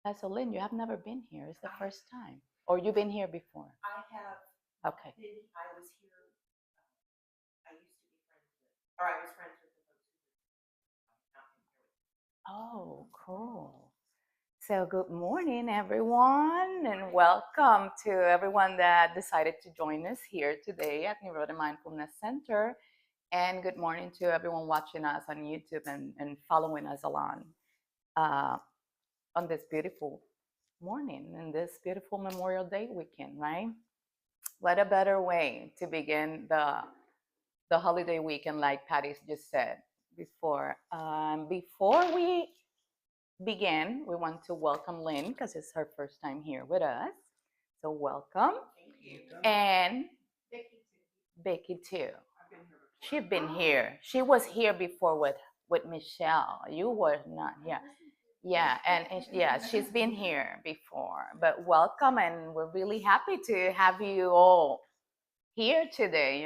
So Lynn, you have never been here. It's the first time. Or you've been here before? I have Okay. been, I was here, I used to be friends with, or I was friends with the folks who were not been here with. Oh, cool. So good morning, everyone, and welcome to everyone that decided to join us here today at Nirodha Mindfulness Center. And good morning to everyone watching us on YouTube and following us along uh, on this beautiful morning and this beautiful Memorial Day weekend, right? What a better way to begin the holiday weekend, like Patty just said before. Before we begin, we want to welcome Lynn because it's her first time here with us. So welcome. Thank you. And Vicky too. Becky too. I've been here before. She's been here. She was here before with Michelle. You were not here. Yeah, and yeah, she's been here before. But welcome, and we're really happy to have you all here today.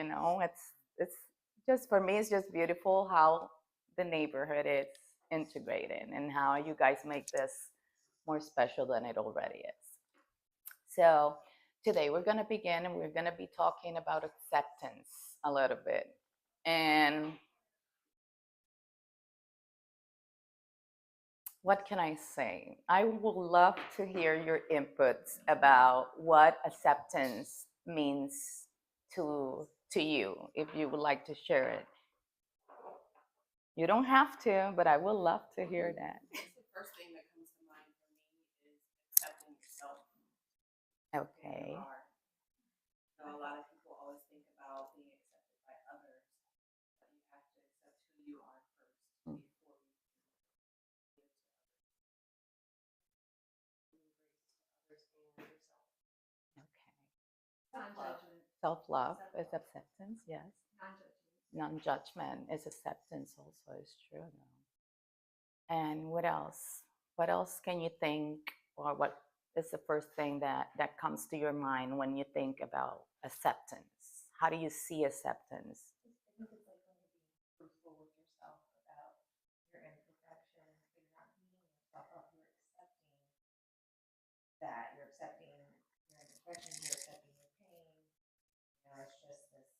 It's just for me, it's just beautiful how the neighborhood is integrated and how you guys make this more special than it already is. So today we're going to begin and we're going to be talking about acceptance a little bit. And what can I say? I would love to hear your inputs about what acceptance means to you, if you would like to share it. You don't have to, but I would love to hear that. The first thing that comes to mind for me is accepting yourself. Okay. You know, a lot of people always think about being accepted by others, but you have to accept who you are first before you can give to others and yourself. Okay. Non-judgment. Self-love is acceptance, yes. Non-judgment. Non-judgment is acceptance also, is true. No. And what else? What else can you think, or what is the first thing that comes to your mind when you think about acceptance? How do you see acceptance? I think it's like when you're being truthful with yourself about your imperfections, but you're not beating yourself up. You're accepting that. You're accepting your imperfections. You're accepting your pain. You know, it's just this.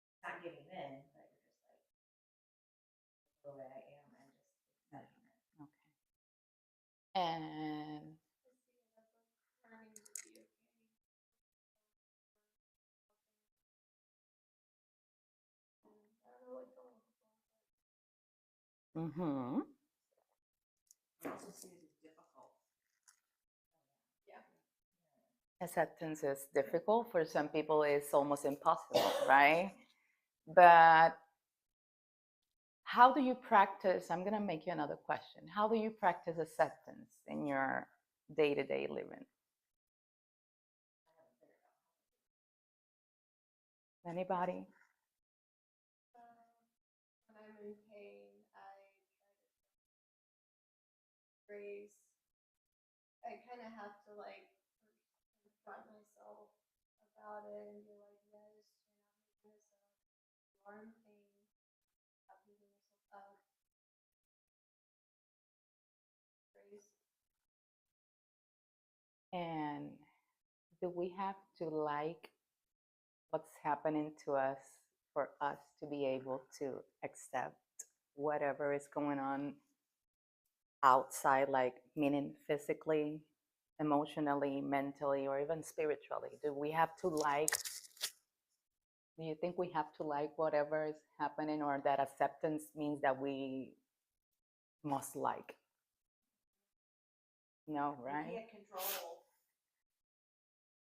It's not giving in, but you're just like the way I am and just accepting it. Okay. And mm-hmm. I also see it as difficult. Yeah. Acceptance is difficult. For some people, it's almost impossible, right? But how do you practice? I'm going to make you another question. How do you practice acceptance in your day-to-day living? Anybody? When I'm in pain, I phrase. I kind of have to like confront myself about it and be like, yes, you're not making this up. You are in pain. Stop beating yourself up. Phrase. And do we have to like what's happening to us for us to be able to accept whatever is going on outside, like meaning physically, emotionally, mentally, or even spiritually? Do we have to like, do you think we have to like whatever is happening, or that acceptance means that we must like? No, right? You can't control.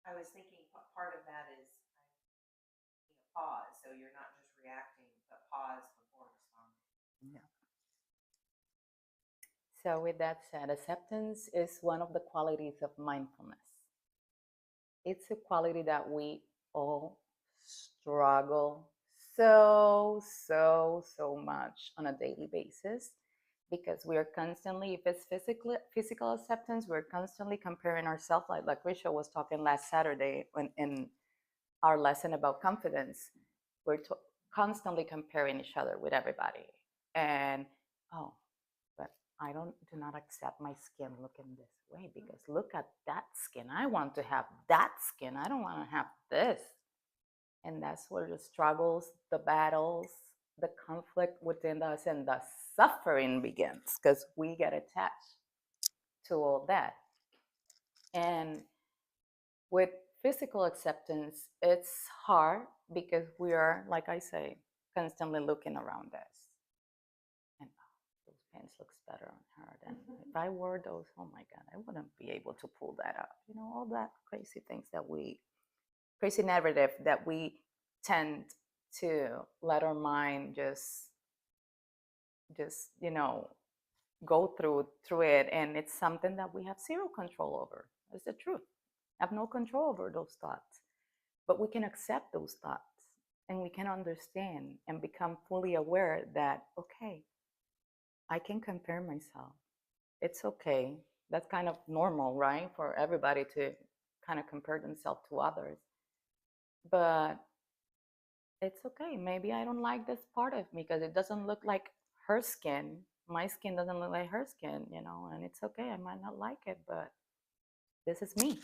I was thinking part of that is taking a pause, so you're not just reacting, but pause before responding. Yeah. So, with that said, acceptance is one of the qualities of mindfulness. It's a quality that we all struggle so much on a daily basis, because we are constantly, if it's physical acceptance, we're constantly comparing ourselves, like Risha was talking last Saturday in our lesson about confidence. We're constantly comparing each other with everybody. And oh, but I do not accept my skin looking this way because look at that skin. I want to have that skin. I don't want to have this. And that's where the struggles, the battles, the conflict within us, and the suffering begins because we get attached to all that. And with physical acceptance, it's hard because we are, like I say, constantly looking around us. And oh, those pants looks better on her than if I wore those. Oh my God, I wouldn't be able to pull that up. You know, all that crazy things that crazy narrative that we tend to let our mind just go through it, and it's something that we have zero control over. That's the truth. I have no control over those thoughts, but we can accept those thoughts and we can understand and become fully aware that okay, I can compare myself. It's okay. That's kind of normal, right, for everybody to kind of compare themselves to others, but it's okay. Maybe I don't like this part of me because it doesn't look like her skin. My skin doesn't look like her skin, and it's okay. I might not like it, but this is me.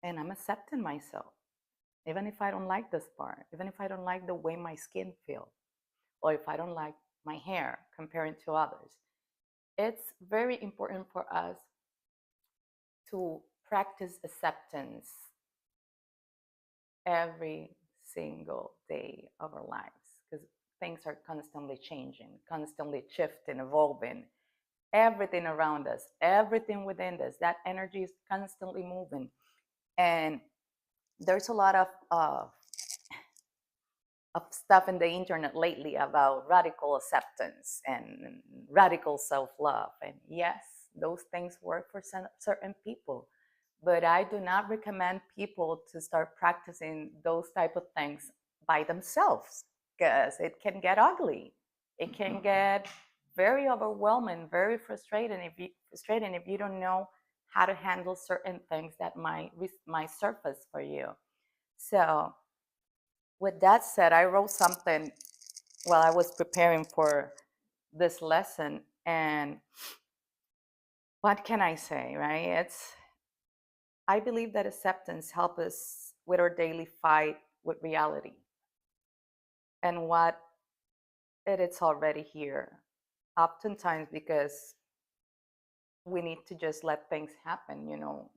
And I'm accepting myself. Even if I don't like this part, even if I don't like the way my skin feels, or if I don't like my hair comparing to others, it's very important for us to practice acceptance every single day of our lives because things are constantly changing, constantly shifting, evolving. Everything around us, everything within us, that energy is constantly moving. And there's a lot of stuff in the internet lately about radical acceptance and radical self-love. And yes, those things work for certain people, but I do not recommend people to start practicing those type of things by themselves because it can get ugly. It can get very overwhelming, very frustrating if you don't know how to handle certain things that might surface for you. So with that said, I wrote something while I was preparing for this lesson, and what can I say, right? I believe that acceptance helps us with our daily fight with reality and what it's already here. Oftentimes, because we need to just let things happen,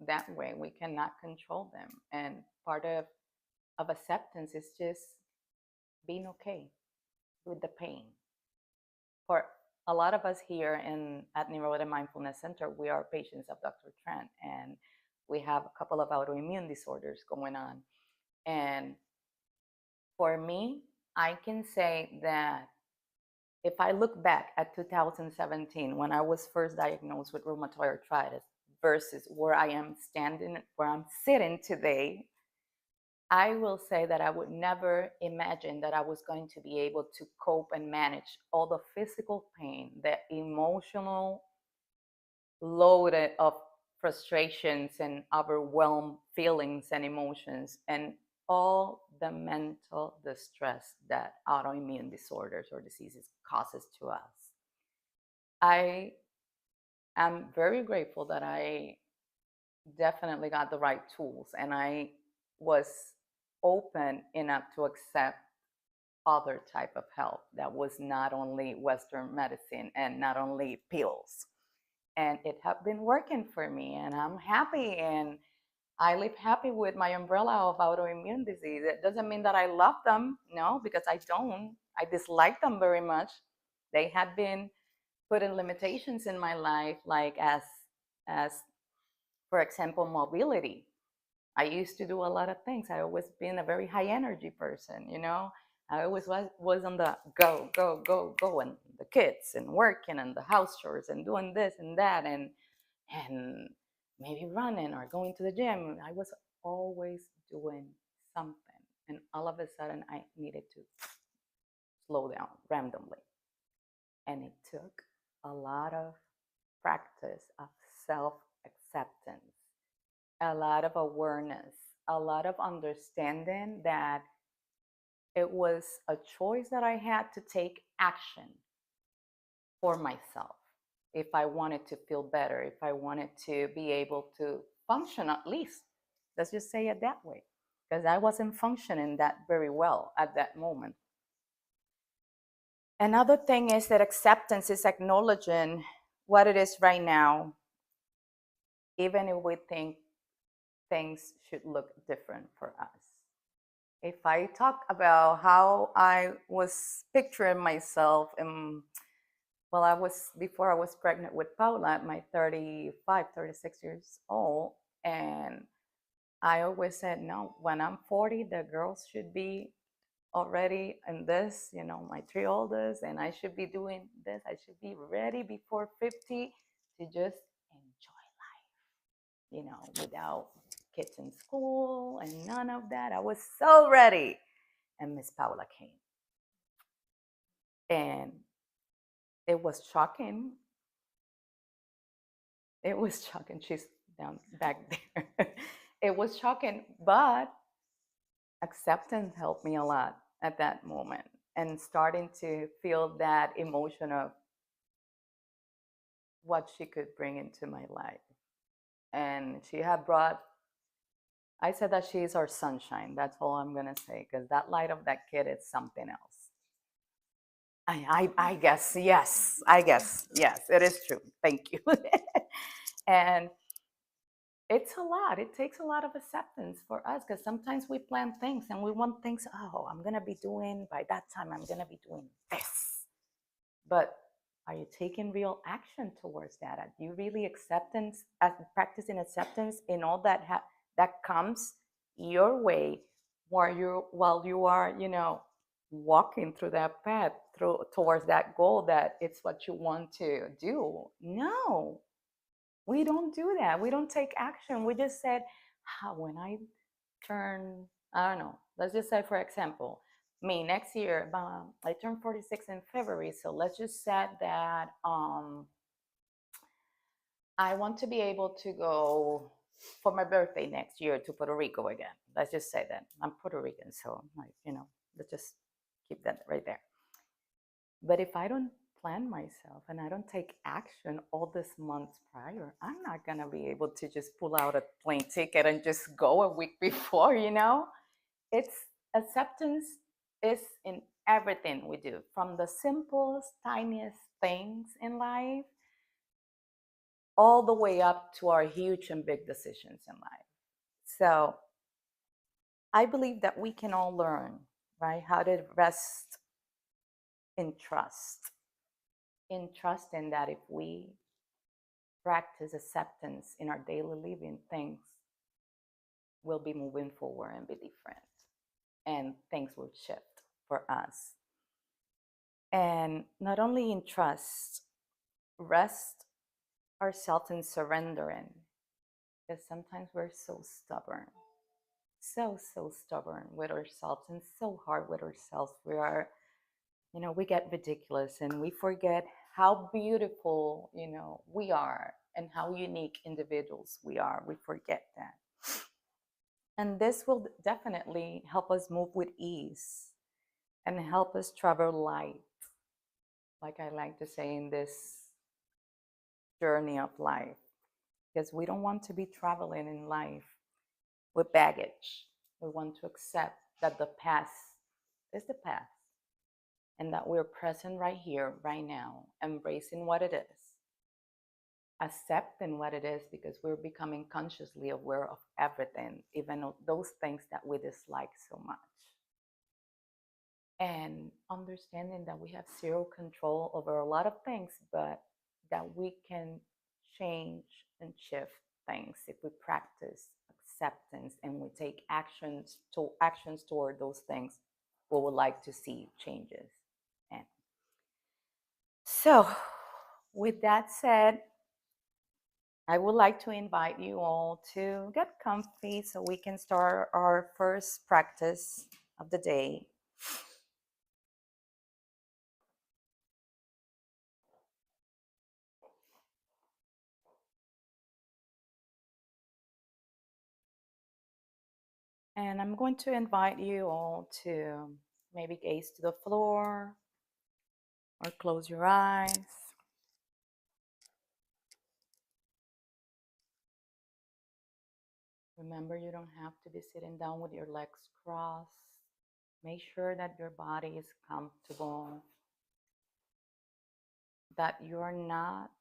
that way we cannot control them. And part of acceptance is just being okay with the pain. For a lot of us here at Nirodha Mindfulness Center, we are patients of Dr. Trent, and we have a couple of autoimmune disorders going on. And for me, I can say that if I look back at 2017, when I was first diagnosed with rheumatoid arthritis, versus where I am standing, where I'm sitting today, I will say that I would never imagine that I was going to be able to cope and manage all the physical pain, the emotional load of frustrations and overwhelmed feelings and emotions, and all the mental distress that autoimmune disorders or diseases causes to us. I am very grateful that I definitely got the right tools and I was open enough to accept other type of help that was not only Western medicine and not only pills. And it have been working for me, and I'm happy, and I live happy with my umbrella of autoimmune disease. It doesn't mean that I love them, no, because I don't. I dislike them very much. They had been putting limitations in my life, like as for example, mobility. I used to do a lot of things. I always been a very high energy person. I always was on the go, go, go, go, and the kids and working and the house chores and doing this and that and maybe running or going to the gym. I was always doing something. And all of a sudden I needed to slow down randomly. And it took a lot of practice of self-acceptance, a lot of awareness, a lot of understanding that it was a choice that I had to take action for myself. If I wanted to feel better, if I wanted to be able to function at least, let's just say it that way, because I wasn't functioning that very well at that moment. Another thing is that acceptance is acknowledging what it is right now, even if we think things should look different for us. If I talk about how I was picturing myself well, I was before I was pregnant with Paula at my 35, 36 years old. And I always said, no, when I'm 40, the girls should be already in this, my three oldest, and I should be doing this. I should be ready before 50 to just enjoy life, without kids in school and none of that. I was so ready. And Miss Paula came. And it was shocking. It was shocking. She's down back there. It was shocking, but acceptance helped me a lot at that moment, and starting to feel that emotion of what she could bring into my life. And she had brought, I said that she is our sunshine. That's all I'm going to say, because that light of that kid is something else. I guess, yes. I guess, yes, it is true. Thank you. And it's a lot. It takes a lot of acceptance for us, because sometimes we plan things and we want things, oh, I'm going to be doing, by that time, I'm going to be doing this. But are you taking real action towards that? Are you really practicing acceptance in all that comes your way while you are, walking through that path towards that goal, that it's what you want to do? No, we don't do that. We don't take action. We just said, when I turn, I don't know, let's just say, for example, me next year, I turn 46 in February. So let's just say that I want to be able to go for my birthday next year to Puerto Rico again. Let's just say that I'm Puerto Rican. So, let's just keep that right there. But if I don't plan myself and I don't take action all this months prior, I'm not going to be able to just pull out a plane ticket and just go a week before, It's acceptance is in everything we do, from the simplest, tiniest things in life, all the way up to our huge and big decisions in life. So I believe that we can all learn, right, how to rest in trust. In trusting that if we practice acceptance in our daily living, things will be moving forward and be different, and things will shift for us. And not only in trust, rest ourselves in surrendering, because sometimes we're so stubborn, so stubborn with ourselves, and so hard with ourselves. We get ridiculous, and we forget how beautiful, we are, and how unique individuals we are. We forget that. And this will definitely help us move with ease and help us travel light, like I like to say, in this journey of life, because we don't want to be traveling in life with baggage. We want to accept that the past is the past, and that we're present right here, right now, embracing what it is, accepting what it is, because we're becoming consciously aware of everything, even of those things that we dislike so much. And understanding that we have zero control over a lot of things, but that we can change and shift things if we practice acceptance and we take actions toward those things we would like to see changes. And so, with that said, I would like to invite you all to get comfy so we can start our first practice of the day. And I'm going to invite you all to maybe gaze to the floor or close your eyes. Remember, you don't have to be sitting down with your legs crossed. Make sure that your body is comfortable, that you're not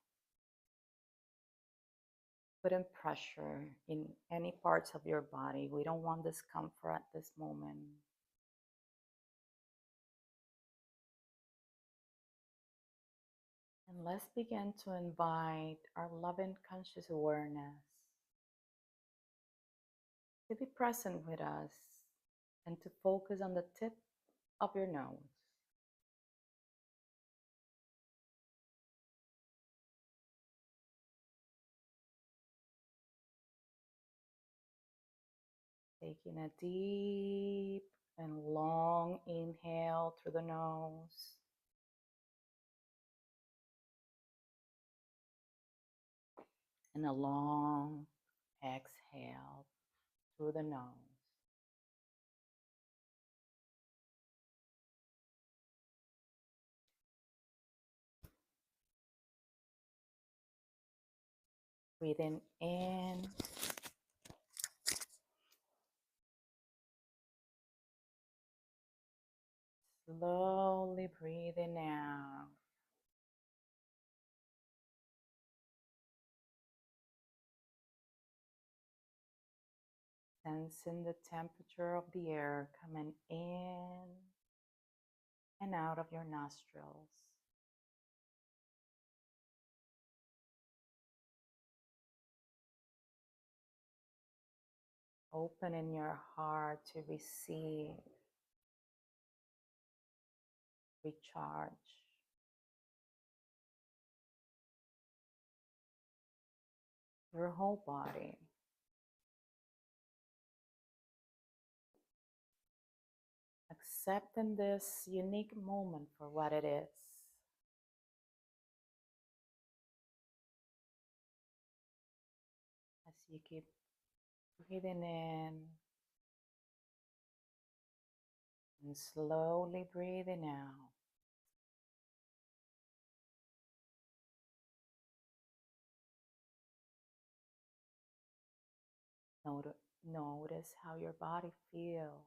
putting pressure in any parts of your body. We don't want discomfort at this moment. And let's begin to invite our loving conscious awareness to be present with us and to focus on the tip of your nose. Taking a deep and long inhale through the nose. And a long exhale through the nose. Breathing in. Slowly breathing out. Sensing the temperature of the air coming in and out of your nostrils. Opening your heart to receive, recharge. Your whole body. Accepting this unique moment for what it is. As you keep breathing in and slowly breathing out. Notice how your body feels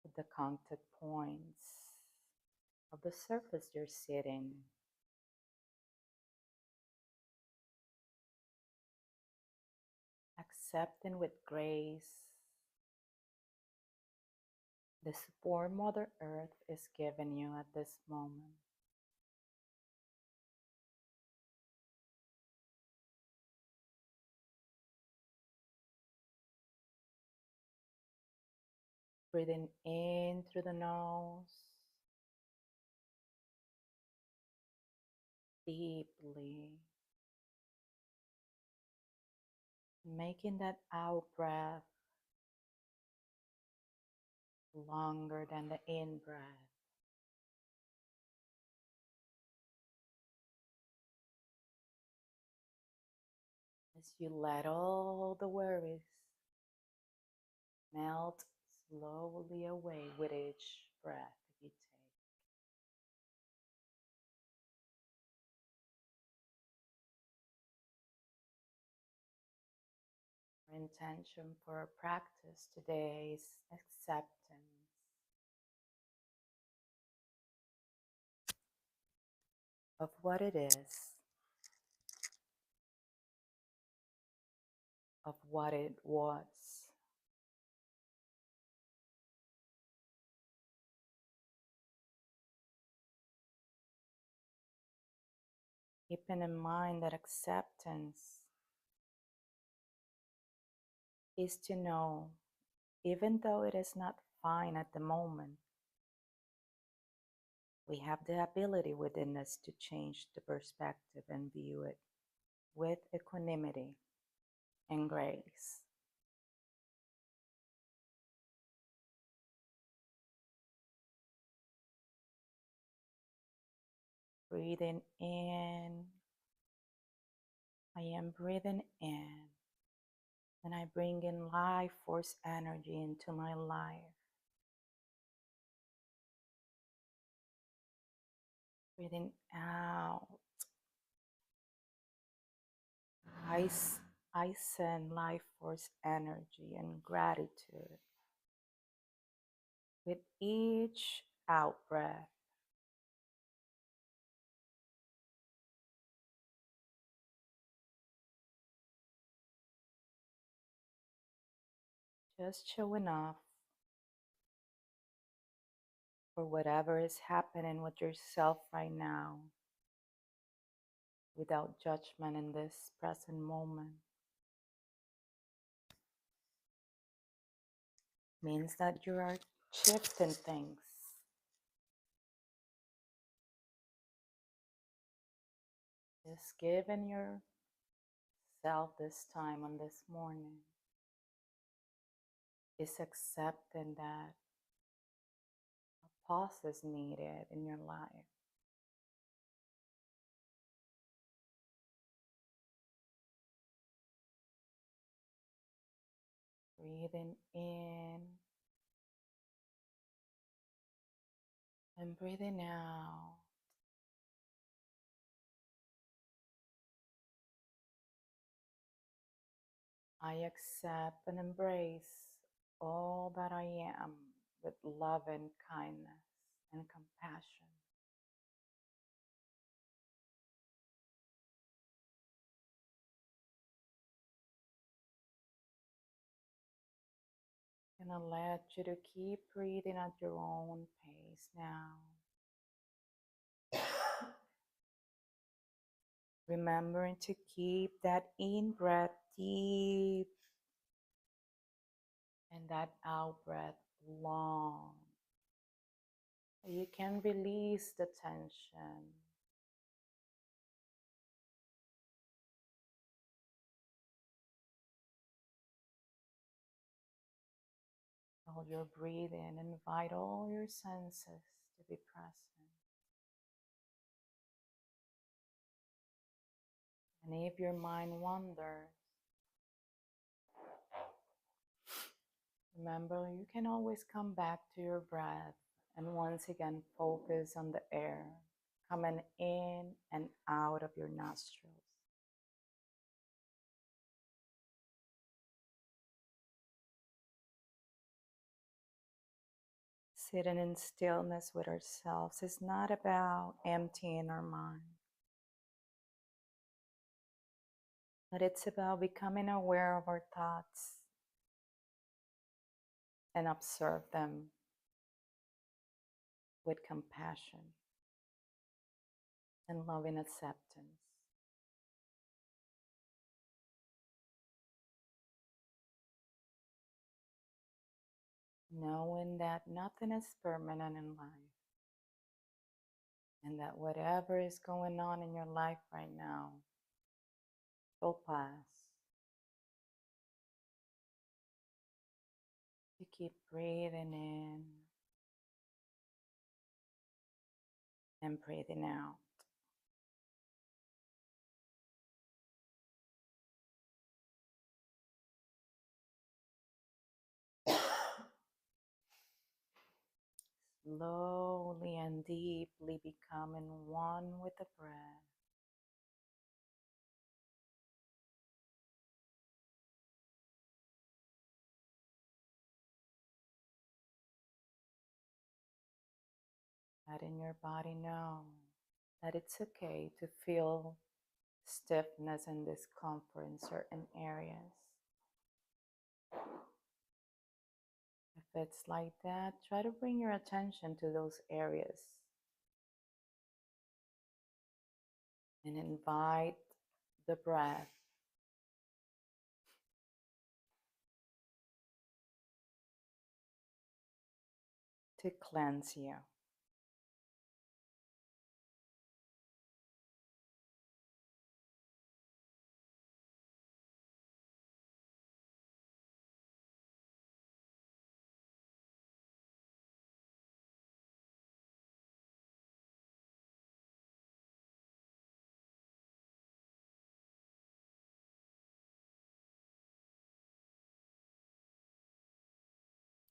with the contact points of the surface you're sitting. Accepting with grace the support Mother Earth is giving you at this moment. Breathing in through the nose, deeply. Making that out breath longer than the in breath. As you let all the worries melt slowly away with each breath you take. Our intention for our practice today is acceptance of what it is, of what it was. Keeping in mind that acceptance is to know, even though it is not fine at the moment, we have the ability within us to change the perspective and view it with equanimity and grace. Breathing in, I am breathing in, and I bring in life force energy into my life. Breathing out, I send life force energy and gratitude with each out breath. Just showing up for whatever is happening with yourself right now without judgment in this present moment means that you are shifting things. Just giving yourself this time on this morning is accepting that a pause is needed in your life. Breathing in and breathing out. I accept and embrace all that I am with love and kindness and compassion. And I let you to keep breathing at your own pace now. Remembering to keep that in breath deep and that out breath long. You can release the tension. While you're breathing, invite all your senses to be present. And if your mind wanders, remember you can always come back to your breath and once again focus on the air coming in and out of your nostrils. Sitting in stillness with ourselves is not about emptying our mind, but it's about becoming aware of our thoughts and observe them with compassion and loving acceptance. Knowing that nothing is permanent in life and that whatever is going on in your life right now will pass. You keep breathing in and breathing out. Slowly and deeply becoming one with the breath. Letting your body know that it's okay to feel stiffness and discomfort in certain areas. If it's like that, try to bring your attention to those areas and invite the breath to cleanse you.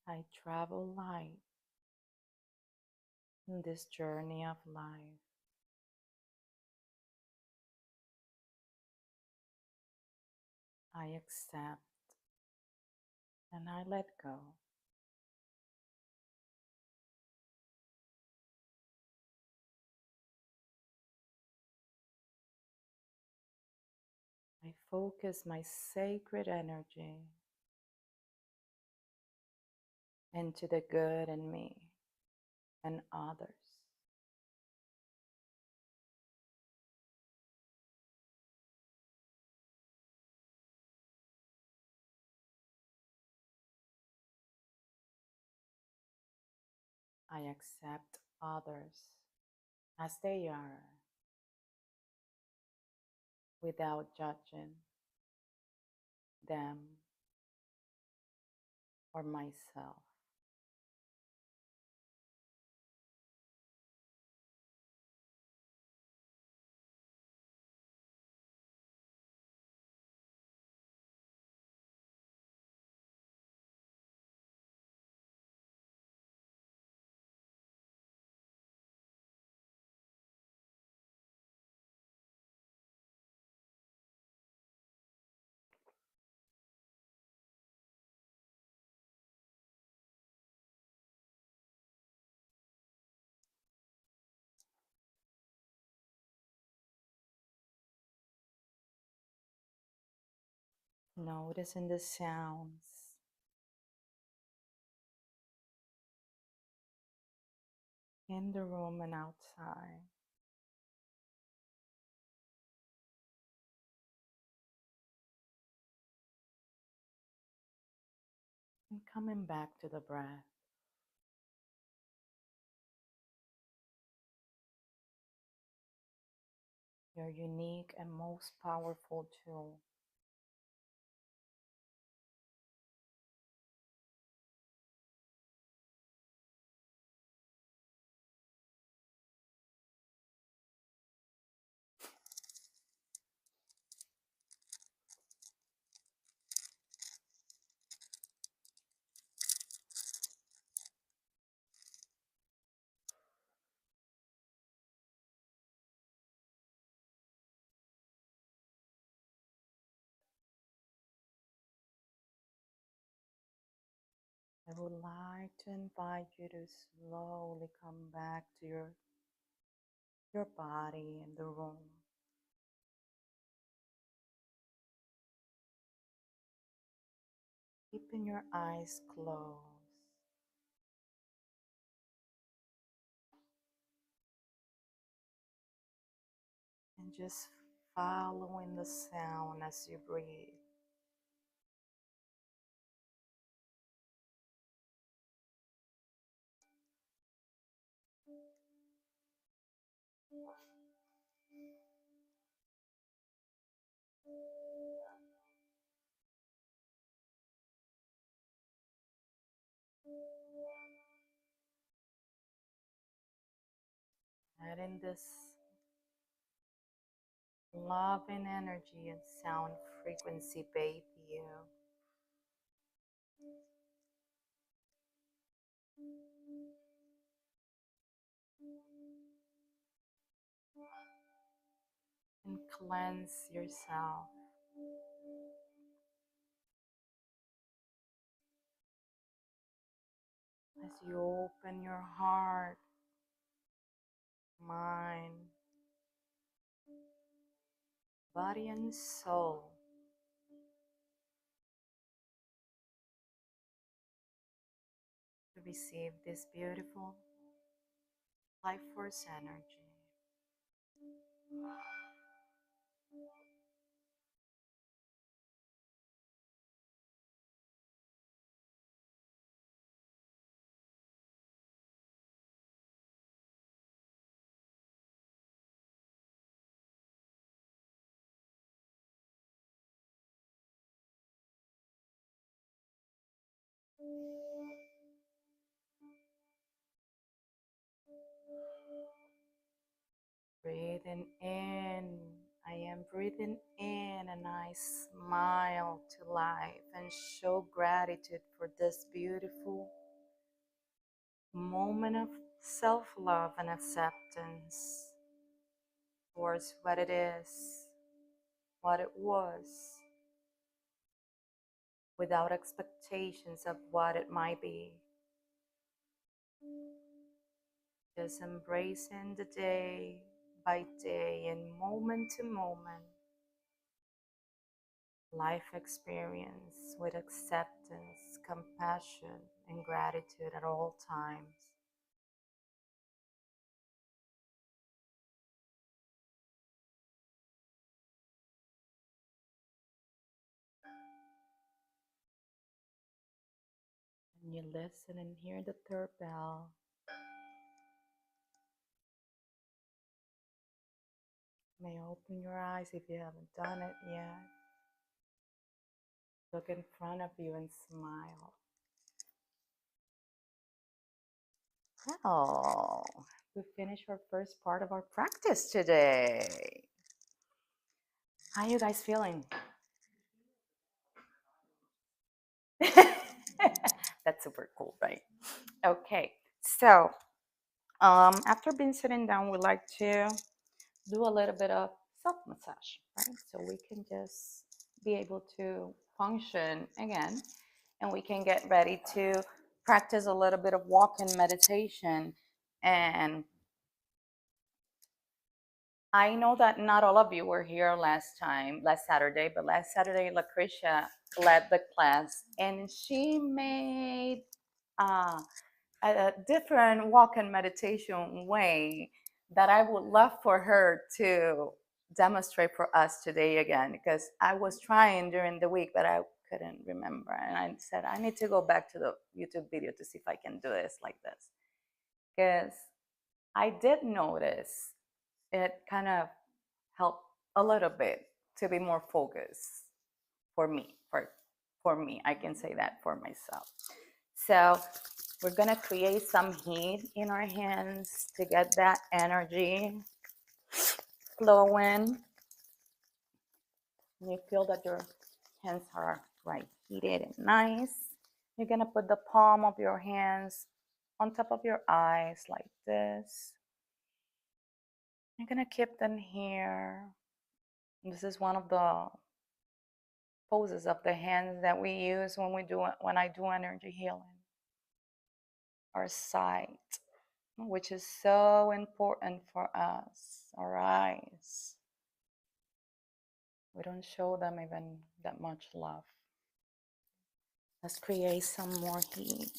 I travel light in this journey of life. I accept and I let go. I focus my sacred energy into the good in me and others. I accept others as they are without judging them or myself. Noticing the sounds in the room and outside. And coming back to the breath. Your unique and most powerful tool. I would like to invite you to slowly come back to your body and the room. Keeping your eyes closed. And just following the sound as you breathe. Letting this loving energy and sound frequency bathe you. And cleanse yourself. As you open your heart, mind, body and soul to receive this beautiful life force energy. Breathing in, I am breathing in and I smile to life and show gratitude for this beautiful moment of self-love and acceptance towards what it is, what it was, without expectations of what it might be. Just embracing the day by day and moment to moment. Life experience with acceptance, compassion, and gratitude at all times. And you listen and hear the third bell. You may open your eyes if you haven't done it yet. Look in front of you and smile. Well, we finished our first part of our practice today. How are you guys feeling? That's super cool, right? Okay, so after being sitting down, we like to do a little bit of self-massage, right? So we can just be able to function again, and we can get ready to practice a little bit of walk-in meditation. And I know that not all of you were here last Saturday, but last Saturday, Lucretia led the class, and she made a different walk-in meditation way that I would love for her to demonstrate for us today again, because I was trying during the week, but I couldn't remember. And I said, I need to go back to the YouTube video to see if I can do this like this. Because I did notice it kind of helped a little bit to be more focused for me. For me, I can say that for myself. So we're gonna create some heat in our hands to get that energy flowing. You feel that your hands are right heated and nice. You're gonna put the palm of your hands on top of your eyes like this. You're gonna keep them here. This is one of the poses of the hands that we use when I do energy healing. Our sight, which is so important for us, our eyes. We don't show them even that much love. Let's create some more heat.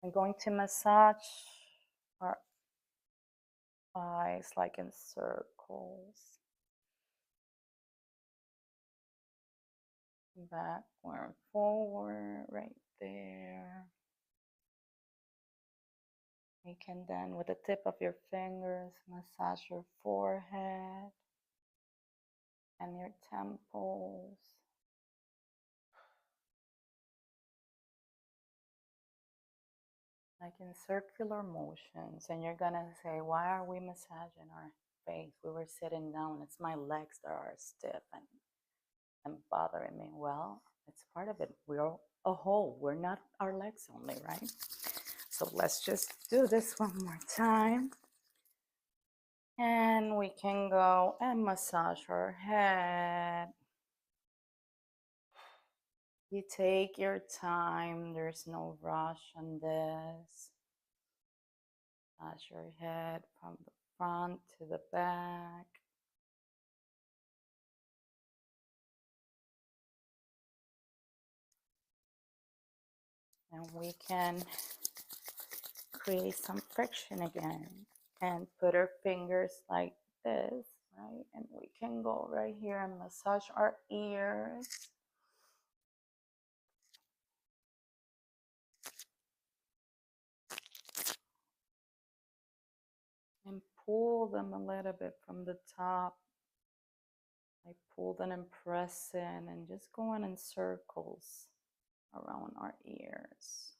I'm going to massage our eyes like in circles. Backward, forward, right there. You can then, with the tip of your fingers, massage your forehead and your temples. Like in circular motions. And you're gonna say, why are we massaging our face? We were sitting down. It's my legs that are stiff and bothering me. Well, it's part of it. We're a whole. We're not our legs only, right? So let's just do this one more time. And we can go and massage our head. You take your time. There's no rush on this. Massage your head from the front to the back. And we can create some friction again and put our fingers like this, right? And we can go right here and massage our ears. And pull them a little bit from the top. I pull them and press in and just going in circles around our ears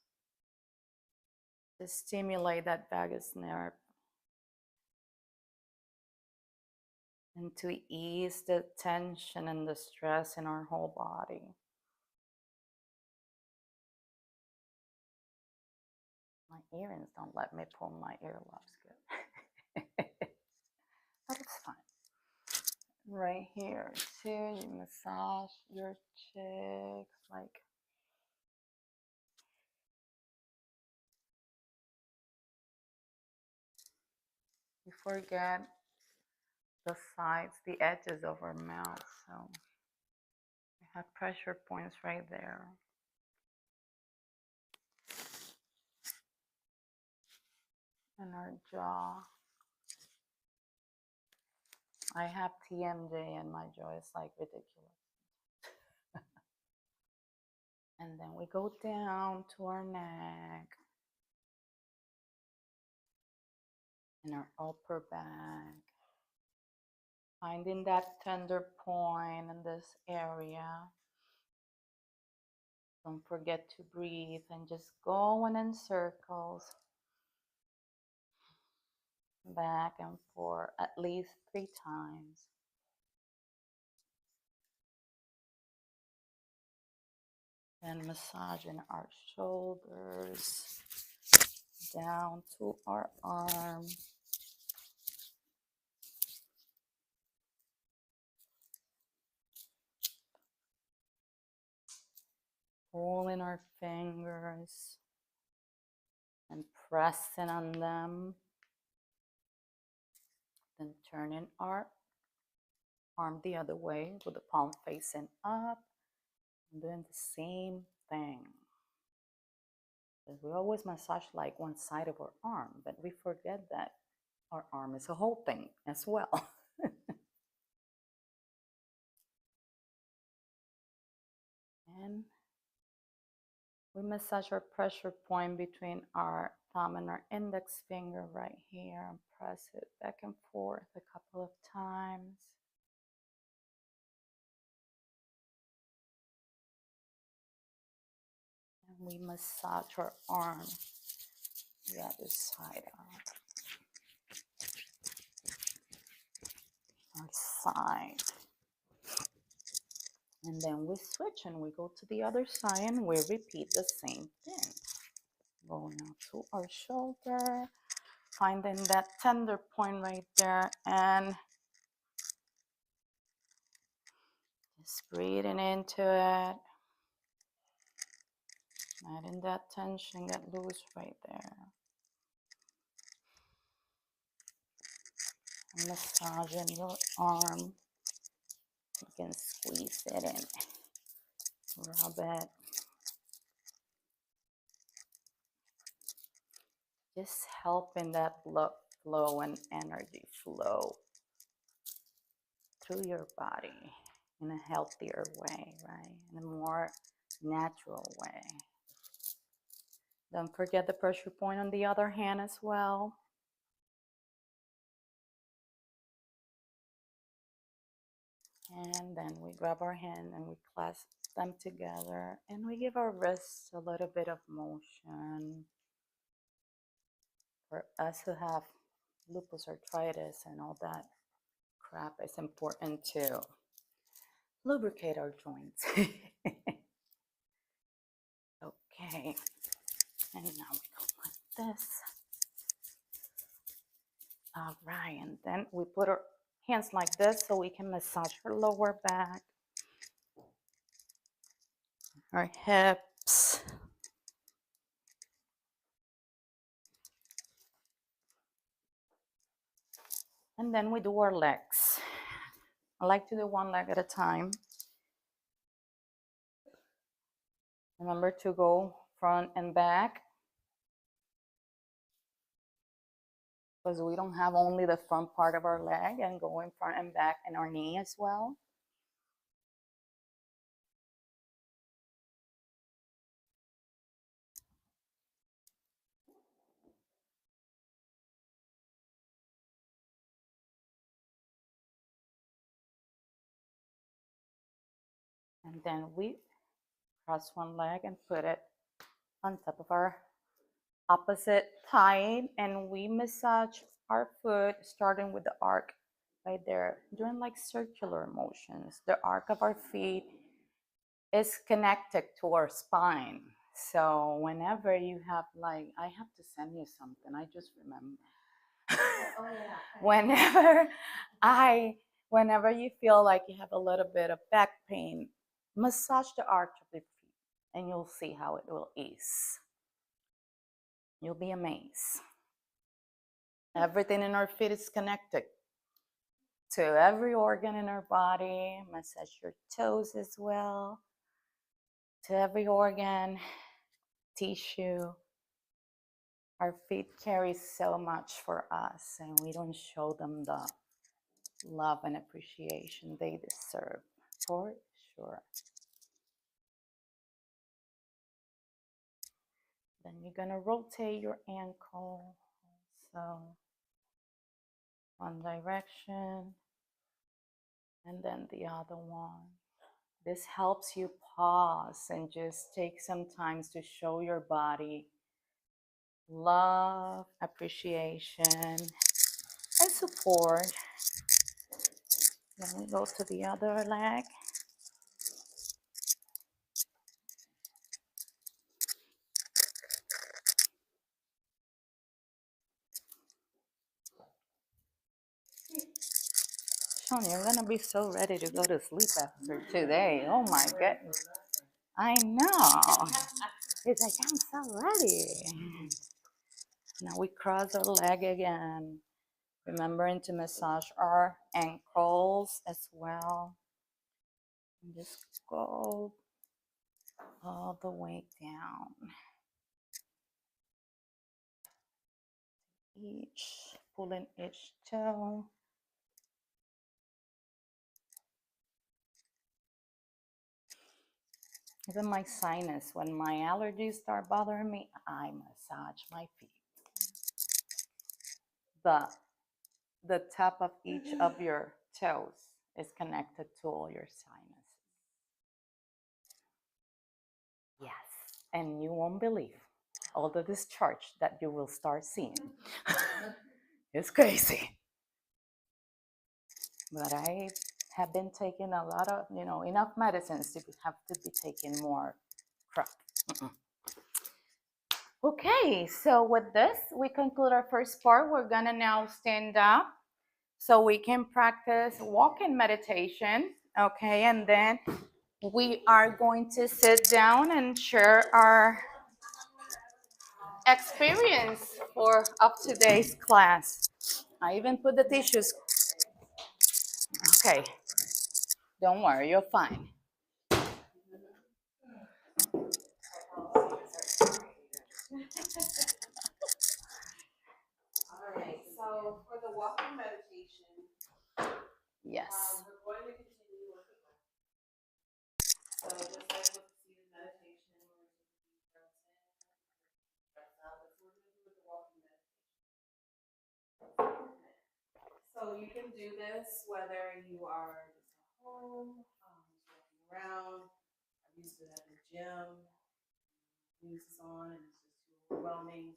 to stimulate that vagus nerve and to ease the tension and the stress in our whole body. My earrings don't let me pull my earlobes good. But it's fine. right here too. You massage your cheeks like you forget the sides, the edges of our mouth. So we have pressure points right there. And our jaw. I have TMJ and my jaw is like ridiculous. And then we go down to our neck and our upper back. Finding that tender point in this area. Don't forget to breathe and just going in circles. Back and forth at least 3 times. Then massaging our shoulders down to our arm. Pulling our fingers and pressing on them. Then turning our arm the other way with the palm facing up. And doing the same thing. Because we always massage like one side of our arm, but we forget that our arm is a whole thing as well. And we massage our pressure point between our thumb and our index finger right here and press it back and forth a couple of times. And we massage our arm the other side up. Our side. And then we switch and we go to the other side and we repeat the same thing. Going out to our shoulder, finding that tender point right there and just breathing into it. Letting that tension get loose right there. And massaging your arm. You can squeeze it in. Rub it. Just helping that blood flow and energy flow through your body in a healthier way, right? In a more natural way. Don't forget the pressure point on the other hand as well. And then we grab our hand and we clasp them together and we give our wrists a little bit of motion. For us who have lupus arthritis and all that crap, it's important to lubricate our joints. Okay, and now we go like this. All right, and then we put our hands like this so we can massage our lower back, our hips. And then we do our legs. I like to do one leg at a time. Remember to go front and back, because we don't have only the front part of our leg, and go in front and back and our knee as well. And then we cross one leg and put it on top of our opposite thigh, and we massage our foot starting with the arc right there, doing like circular motions. The arc of our feet is connected to our spine. So whenever you have like, I have to send you something, I just remember. Oh, yeah. Whenever you feel like you have a little bit of back pain, massage the arch of the feet and you'll see how it will ease. You'll be amazed. Everything in our feet is connected to every organ in our body. Massage your toes as well, to every organ, tissue. Our feet carry so much for us, and we don't show them the love and appreciation they deserve, for sure. Then you're gonna rotate your ankle, so one direction and then the other one. This helps you pause and just take some time to show your body love, appreciation, and support. Then we go to the other leg. Sean, you're gonna be so ready to go to sleep after today. Oh my goodness. I know. It's like, I'm so ready. Now we cross our leg again. Remembering to massage our ankles as well. And just go all the way down. Pulling each toe. Even my sinus, when my allergies start bothering me, I massage my feet. The top of each of your toes is connected to all your sinuses. Yes, and you won't believe all the discharge that you will start seeing. It's crazy. But I have been taking a lot of, enough medicines to have to be taking more crap. Okay, so with this, we conclude our first part. We're gonna now stand up so we can practice walking meditation, okay? And then we are going to sit down and share our experience of today's class. I even put the tissues. Okay, don't worry, you're fine. Alright, so for the walking meditation, Yes. we're going to continue with the breath. So just like with the seated meditation, we're taking deep breaths in, breaths out. That's what we're going to do with the walking meditation. So you can do this whether you are just at home, just walking around. I've used it at the gym. Music's on and it's just too overwhelming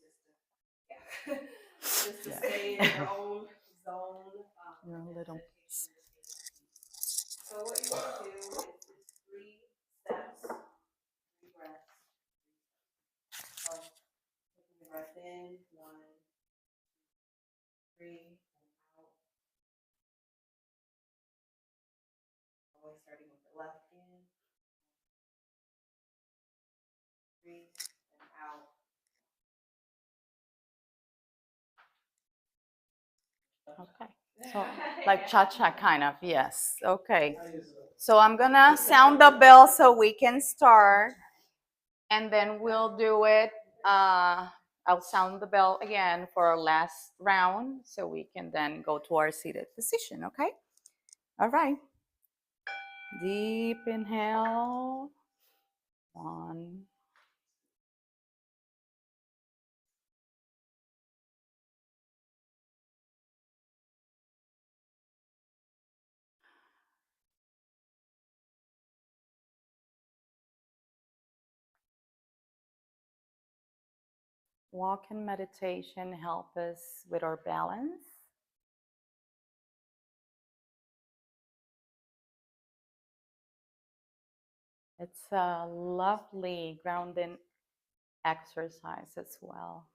just to stay in your own zone. Your little. So what you want to do is 3 steps, 3 breaths. So taking the breath in, 1, 2, 3, and out. Always starting with the left in, 3, and out. Okay. So like cha-cha kind of, yes. Okay. So I'm gonna sound the bell so we can start, and then we'll do it. I'll sound the bell again for our last round so we can then go to our seated position, okay? All right. Deep inhale. 1. Walk and meditation help us with our balance. It's a lovely grounding exercise as well.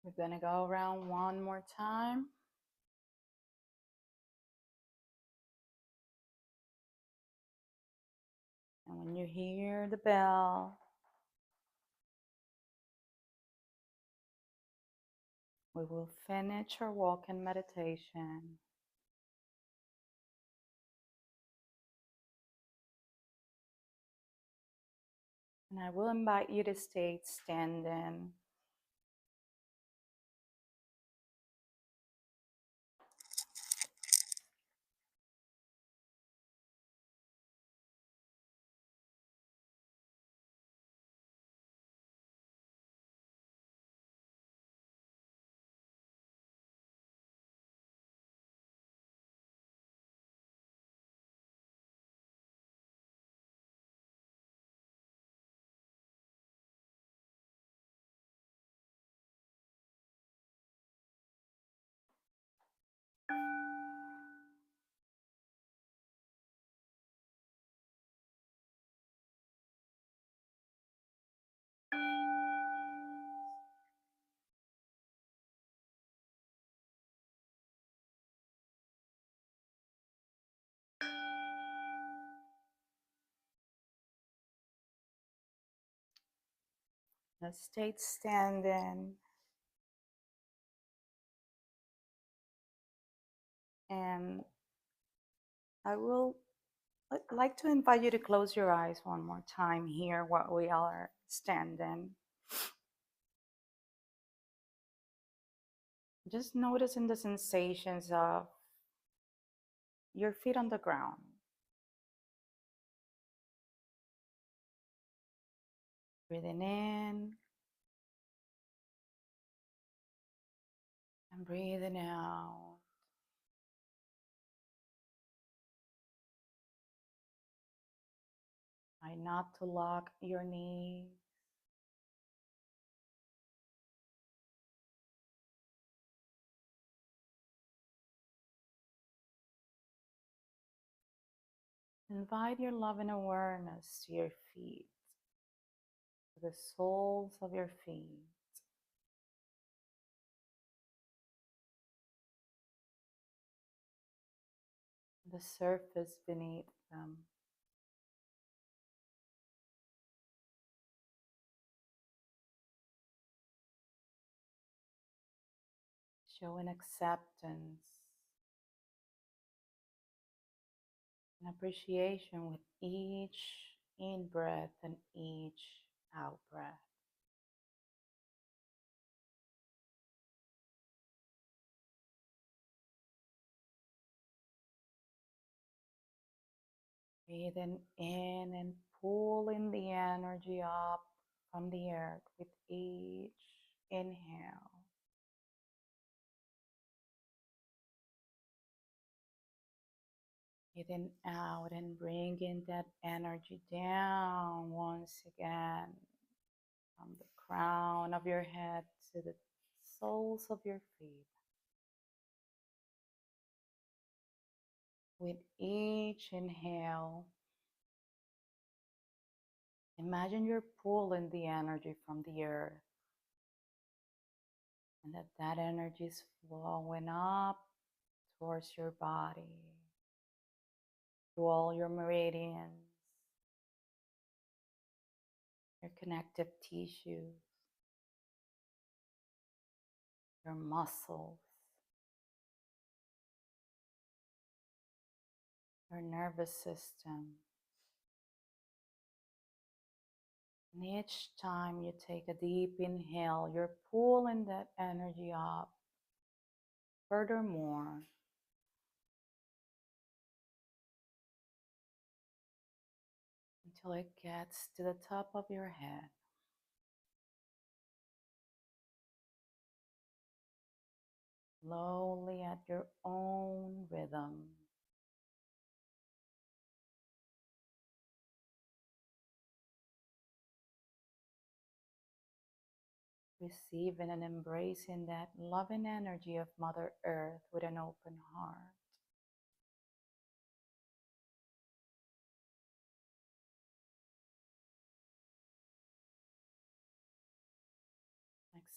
We're going to go around one more time. And when you hear the bell, we will finish our walk-in meditation. And I will invite you to stay standing. Let's stay standing. And I will like to invite you to close your eyes one more time here while we are standing. Just noticing the sensations of your feet on the ground. Breathing in and breathing out. Try not to lock your knees. Invite your love and awareness to your feet, to the soles of your feet. The surface beneath them. Showing acceptance and appreciation with each in-breath and each out-breath. Breathing in and pulling the energy up from the earth with each inhale. Breathing out and bringing that energy down once again from the crown of your head to the soles of your feet. With each inhale, imagine you're pulling the energy from the earth and that energy is flowing up towards your body, through all your meridians, your connective tissues, your muscles, your nervous system. And each time you take a deep inhale, you're pulling that energy up furthermore until it gets to the top of your head. Slowly at your own rhythm. Receiving and embracing that loving energy of Mother Earth with an open heart.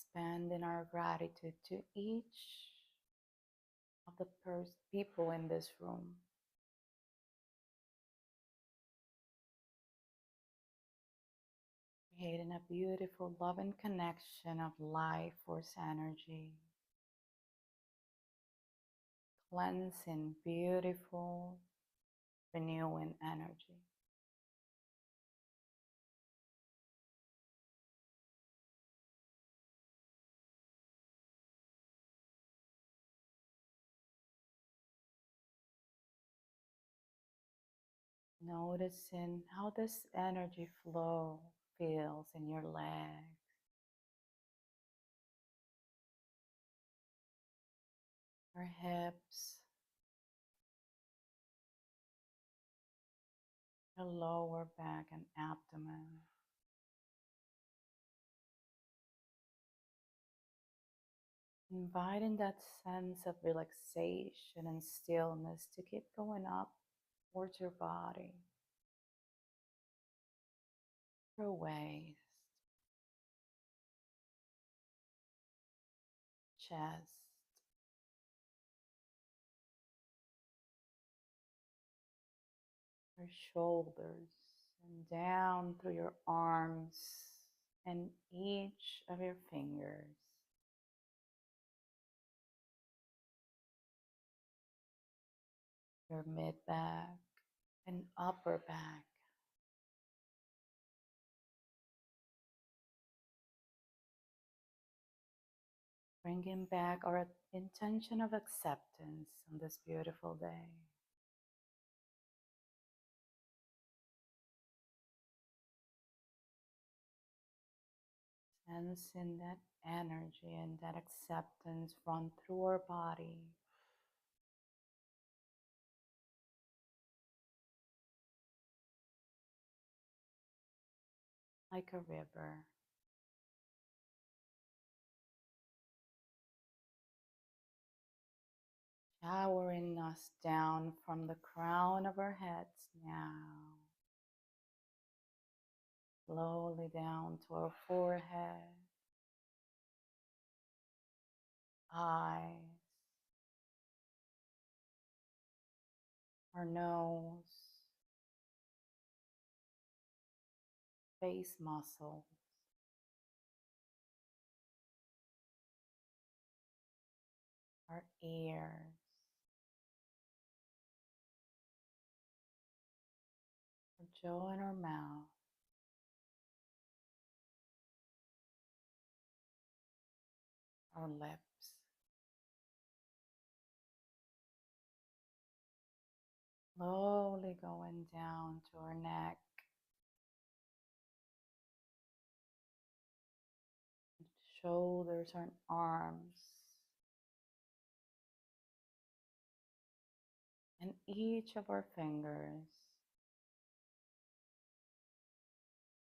Expanding our gratitude to each of the people in this room. Creating a beautiful loving connection of life force energy. Cleansing, beautiful, renewing energy. Noticing how this energy flow feels in your legs, your hips, your lower back and abdomen. Inviting that sense of relaxation and stillness to keep going up towards your body, your waist, chest, your shoulders, and down through your arms and each of your fingers. Your mid back and upper back. Bringing back our intention of acceptance on this beautiful day. Sensing that energy and that acceptance run through our body. Like a river. Showering us down from the crown of our heads now. Slowly down to our forehead, eyes, our nose, face muscles, our ears, our jaw and our mouth, our lips, slowly going down to our neck, shoulders and arms, and each of our fingers.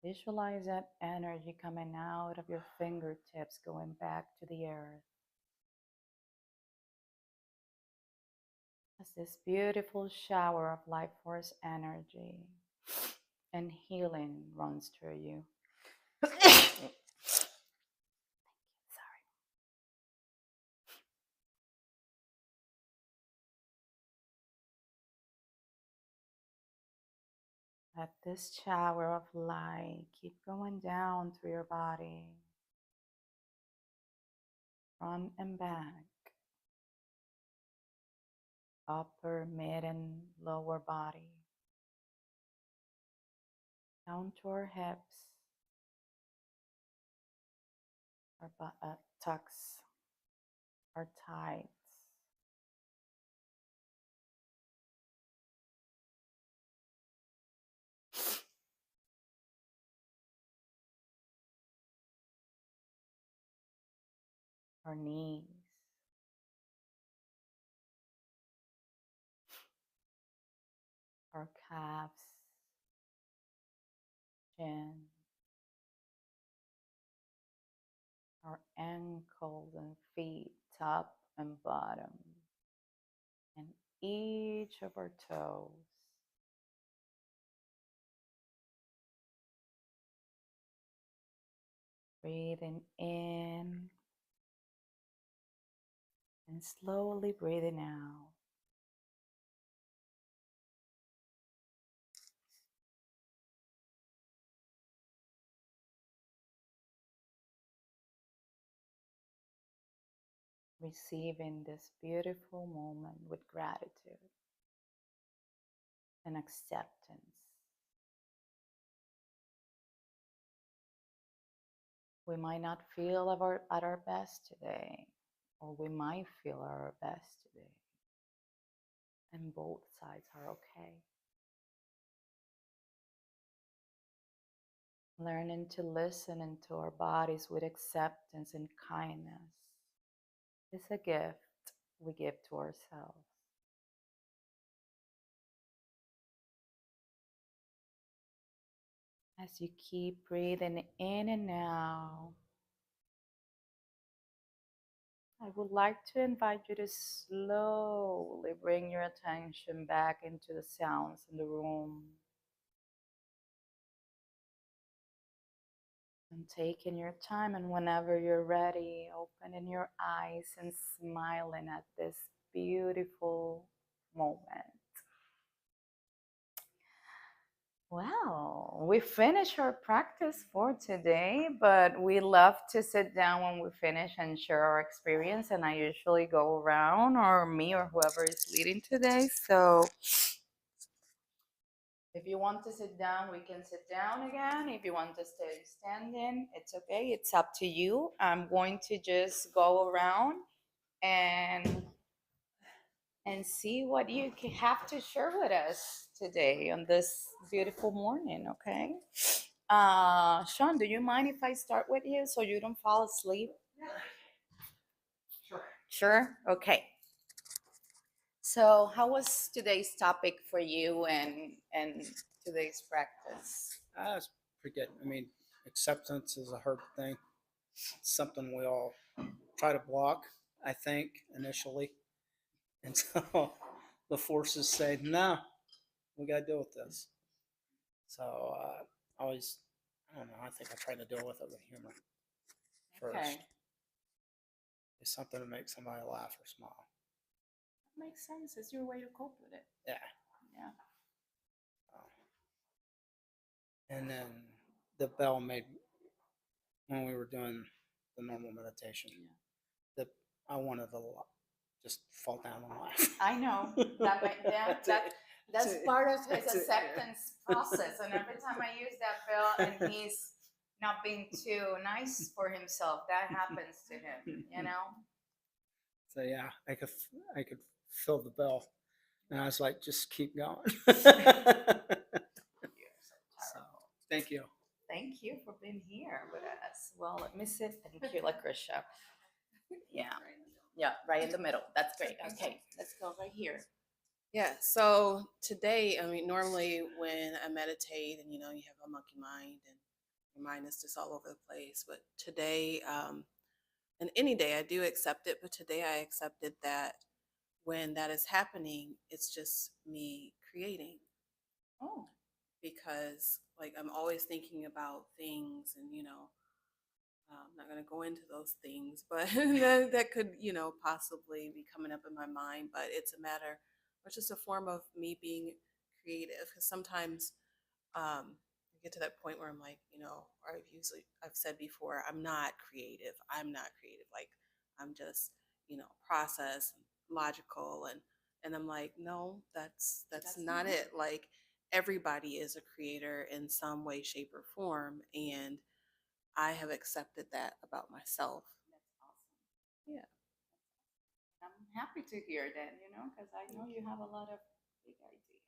Visualize that energy coming out of your fingertips, going back to the earth. As this beautiful shower of life force energy and healing runs through you. Sorry. Let this shower of light keep going down through your body, front and back, upper, mid, and lower body, down to our hips, our buttocks, our thighs, our knees, our calves, chin, our ankles and feet, top and bottom, and each of our toes. Breathing in and slowly breathing out. Receiving this beautiful moment with gratitude and acceptance. We might not feel at our best today, or we might feel at our best today. And both sides are okay. Learning to listen into our bodies with acceptance and kindness is a gift we give to ourselves. As you keep breathing in and out, I would like to invite you to slowly bring your attention back into the sounds in the room. And taking your time, and whenever you're ready, opening your eyes and smiling at this beautiful moment. Well, we finished our practice for today, but we love to sit down when we finish and share our experience. And I usually go around, or me or whoever is leading today. So if you want to sit down, we can sit down again. If you want to stay standing, it's okay. It's up to you. I'm going to just go around and see what you have to share with us today on this beautiful morning, okay? Sean, do you mind if I start with you so you don't fall asleep? Sure. Sure? Okay. So how was today's topic for you and today's practice? That's pretty good. I mean, acceptance is a hard thing. It's something we all try to block, I think, initially. And so the forces say, no, we got to deal with this. So always, I don't know, I think I try to deal with it with humor first. Okay. It's something to make somebody laugh or smile. That makes sense. It's your way to cope with it. Yeah. Yeah. And then the bell made, when we were doing the normal meditation, that I wanted to just fall down and laugh. I know that's part of his acceptance process. And every time I use that bell and he's not being too nice for himself, that happens to him, you know? So yeah, I could feel the bell, and I was like, just keep going. You're so So thank you. Thank you for being here with us. Well, let me sit. Thank you, Lucretia. Yeah. Yeah, right in the middle. That's great. Okay, let's go right here. Yeah, so today, I mean, normally when I meditate and you have a monkey mind and your mind is just all over the place, but today, and any day I do accept it, but today I accepted that when that is happening, it's just me creating. Oh. Because like I'm always thinking about things and I'm not going to go into those things, but that could, possibly be coming up in my mind. But it's a matter, it's just a form of me being creative. Because sometimes I get to that point where I'm like, or I've said before, I'm not creative. I'm not creative. Like I'm just, process, logical, and I'm like, no, that's not it. Like everybody is a creator in some way, shape, or form, and I have accepted that about myself. That's awesome. Yeah. I'm happy to hear that, because I know you have a lot of big ideas.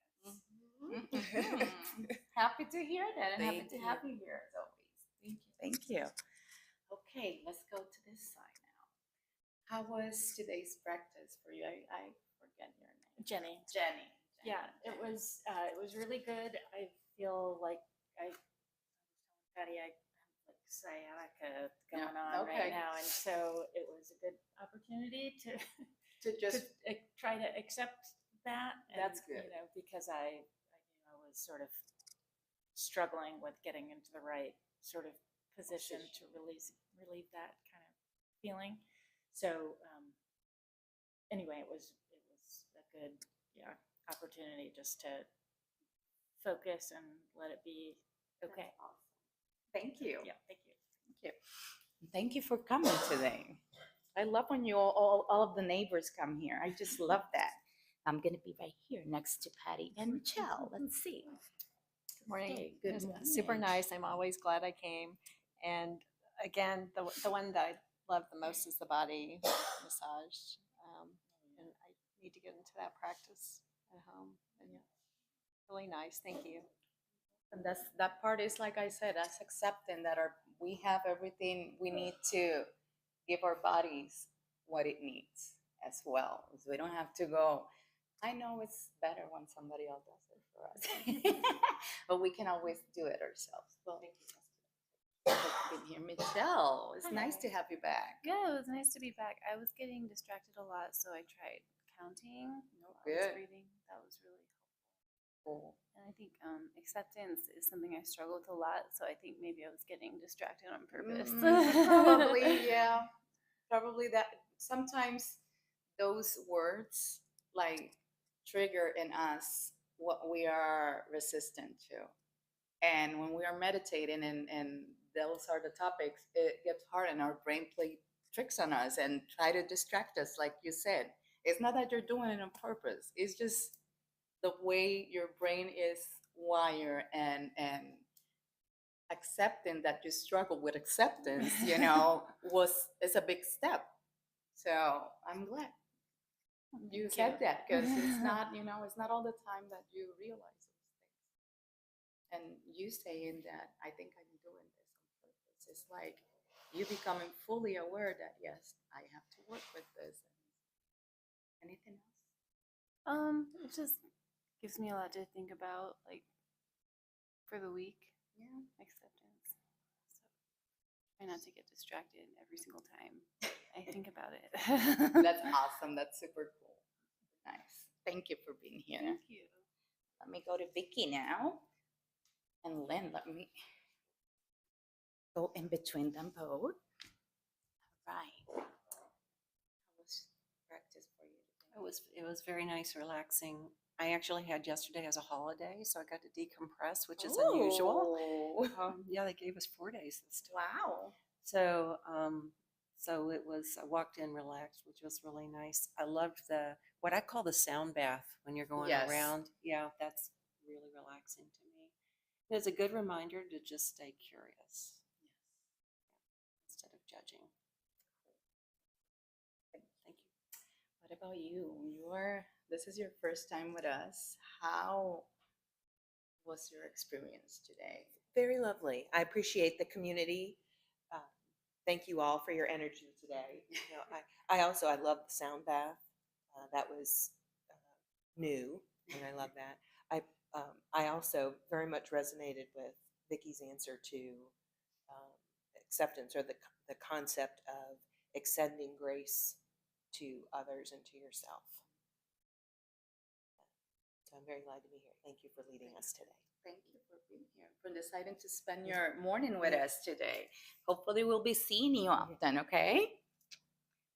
Happy to hear that, and happy to have you here as always. Thank you. Okay, let's go to this side now. How was today's practice for you? I forget your name. Jenny. Yeah, it was really good. I feel like Patty, I have like sciatica going on okay. right now, and so it was a good opportunity to just try to accept that. And, That's good. Because I was sort of struggling with getting into the right sort of position to relieve that kind of feeling. So anyway, it was a good opportunity just to focus and let it be okay. That's awesome. Thank you. Yeah, thank you. Thank you. Thank you for coming today. I love when you all of the neighbors come here. I just love that. I'm gonna be right here next to Patty and Michelle. Let's see. Good morning. Okay, It good was morning. super nice. I'm always glad I came. And again, the one that I love the most is the body massage. And I need to get into that practice at home. And really nice. Thank you. And that part is like I said, that's accepting that we have everything we need to give our bodies what it needs as well. So we don't have to go. I know it's better when somebody else does it for us, but we can always do it ourselves. Well, thank you for being here, Michelle. It's nice to have you back. Yeah, it was nice to be back. I was getting distracted a lot, so I tried counting. No, while I was good. breathing. That was really helpful. Cool. And I think acceptance is something I struggle with a lot, so I think maybe I was getting distracted on purpose. Probably, yeah. Probably that sometimes those words like trigger in us what we are resistant to. And when we are meditating and those are the topics, it gets hard and our brain play tricks on us and try to distract us, like you said. It's not that you're doing it on purpose. It's just the way your brain is wired and accepting that you struggle with acceptance, is a big step. So I'm glad you said that because it's not, it's not all the time that you realize those things. And you saying that, I think I'm doing this on purpose. It's like you becoming fully aware that, yes, I have to work with this. Anything else? It just gives me a lot to think about, like for the week. Yeah. Acceptance. So try not to get distracted every single time I think about it. That's awesome. That's super cool. Nice. Thank you for being here. Thank you. Let me go to Vicky now. And Lynn, let me go in between them both. All right. How was practice for you today? It was very nice, relaxing. I actually had yesterday as a holiday, so I got to decompress, which is unusual. Yeah, they gave us 4 days this time. Wow. So it was, I walked in relaxed, which was really nice. I loved what I call the sound bath when you're going Yes. around. Yeah, that's really relaxing to me. It's a good reminder to just stay curious. Instead of judging. Thank you. What about you? This is your first time with us. How was your experience today? Very lovely. I appreciate the community. Thank you all for your energy today. I love the sound bath. That was new, and I love that. I also very much resonated with Vicky's answer to acceptance, or the concept of extending grace to others and to yourself. So I'm very glad to be here. Thank you for leading us today. Thank you for being here, for deciding to spend your morning with us today. Hopefully we'll be seeing you often, okay?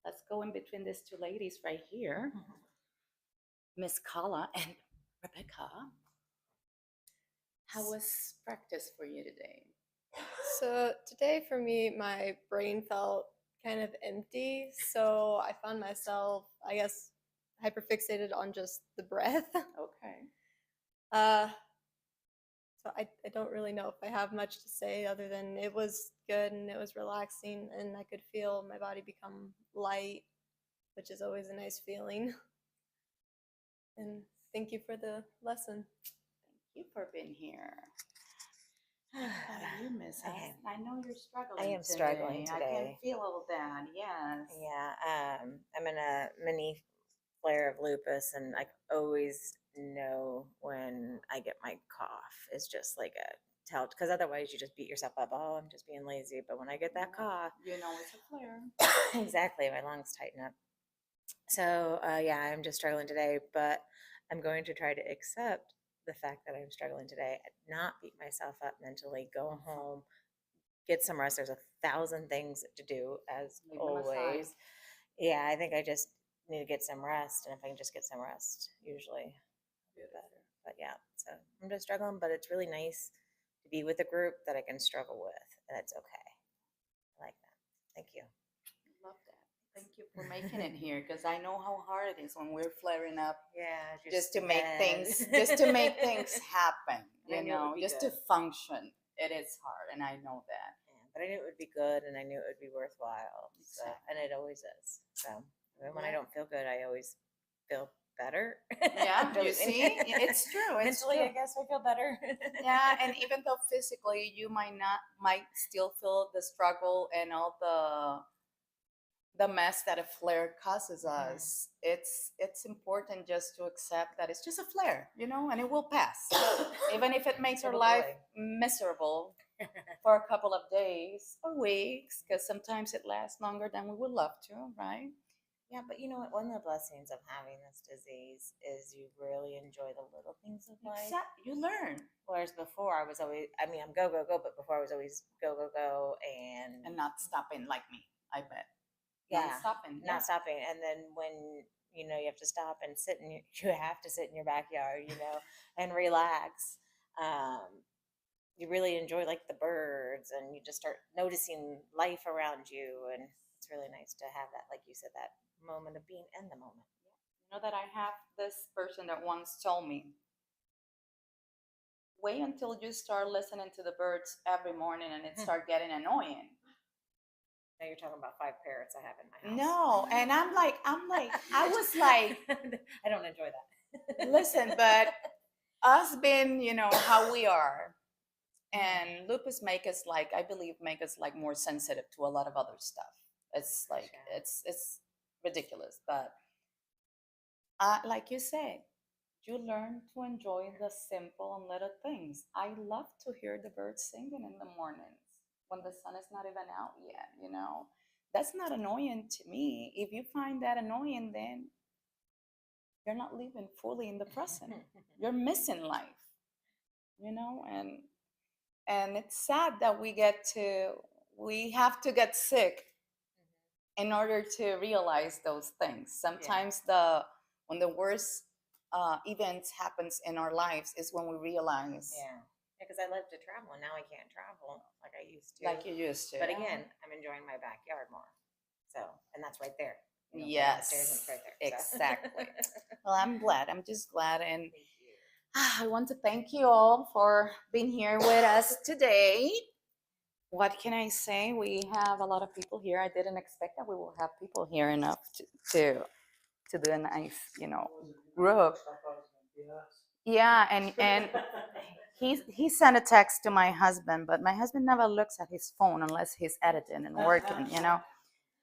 Let's go in between these two ladies right here. Miss Kala and Rebecca. How was practice for you today? So today for me, my brain felt kind of empty. So I found myself, I guess, hyperfixated on just the breath. Okay. So I don't really know if I have much to say other than it was good and it was relaxing and I could feel my body become light, which is always a nice feeling. And thank you for the lesson. Thank you for being here. How about you, Miss Hess? Okay. I know you're struggling. I am struggling I can today. feel all that. Yes. Yeah, I'm in a mini flare of lupus, and I always know when I get my cough. It's just like a tell, because otherwise you just beat yourself up. Oh, I'm just being lazy. But when I get that cough, You know it's a flare. exactly, my lungs tighten up. So yeah, I'm just struggling today, but I'm going to try to accept the fact that I'm struggling today, not beat myself up mentally, go home, get some rest. There's 1,000 things to do as Leave them aside. always. Yeah, I think I just need to get some rest, and if I can just get some rest, usually I'll do better. But yeah, so I'm just struggling, but it's really nice to be with a group that I can struggle with, and it's okay. I like that. Thank you. Love that. Thank you for making it here, because I know how hard it is when we're flaring up Yeah, just to make things happen, I you knew it would know, be just to good. function. It is hard, and I know that. Yeah, but I knew it would be good, and I knew it would be worthwhile. So, and it always is. So even when I Yeah. don't feel good, I always feel better. Yeah, I'm you joking. see, it's true. It's Mentally, true. I guess I feel better. Yeah, and even though physically you might still feel the struggle and all the mess that a flare causes us, it's important just to accept that it's just a flare, you know, and it will pass. Even if it makes our It'll life go miserable for a couple of days or weeks, because sometimes it lasts longer than we would love to, right? Yeah, but you know what? One of the blessings of having this disease is you really enjoy the little things of life. You learn. Whereas before, I was always, I mean, I'm go, go, go, but before I was always go, go, go, And not stopping like me, I bet. yeah, Not stopping. not stopping. And then when, you know, you have to stop and sit in your, you have to sit in your backyard, you know, and relax. You really enjoy like the birds, and you just start noticing life around you. And it's really nice to have that, like you said, that moment of being in the moment. You know that I have this person that once told me, wait until you start listening to the birds every morning and it start getting annoying. Now you're talking about 5 parrots I have in my house. No, and I'm like, I was like, I don't enjoy that. listen, but us being, you know, how we are, and lupus make us like, I believe, make us like more sensitive to a lot of other stuff. It's like, Sure. it's ridiculous, but like you said, you learn to enjoy the simple and little things. I love to hear the birds singing in the mornings when the sun is not even out yet, you know. That's not annoying to me. If you find that annoying, then you're not living fully in the present. You're missing life, you know, and it's sad that we have to get sick in order to realize those things. Sometimes when the worst events happens in our lives is when we realize, Yeah, because I love to travel, and now I can't travel like I used to. like you used to. But again, I'm enjoying my backyard more. So, and that's right there. You know, Yes, right upstairs and it's right there. So. exactly. Well, I'm glad. I'm just glad, and Thank you. I want to thank you all for being here with us today. What can I say? We have a lot of people here. I didn't expect that we will have people here enough to do a nice, you know, group. Yeah, and he sent a text to my husband, but my husband never looks at his phone unless he's editing and working, you know.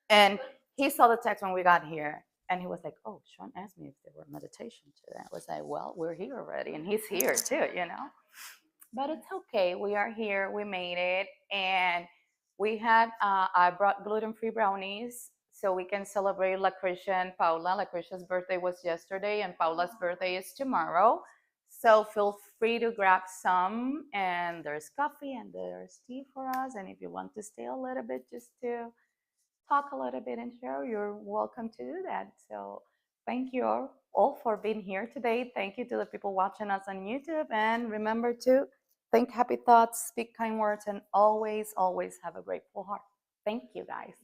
And he saw the text when we got here, and he was like, "Oh, Sean asked me if there were meditation today." I was like, "Well, we're here already, and he's here too, you know." But it's okay. We are here. We made it, and we had. I brought gluten-free brownies so we can celebrate Lucretia and Paula. Lucretia's birthday was yesterday, and Paula's birthday is tomorrow. So feel free to grab some, and there's coffee and there's tea for us. And if you want to stay a little bit just to talk a little bit and share, you're welcome to do that. So thank you all for being here today. Thank you to the people watching us on YouTube. And remember to think happy thoughts, speak kind words, and always, always have a grateful heart. Thank you, guys.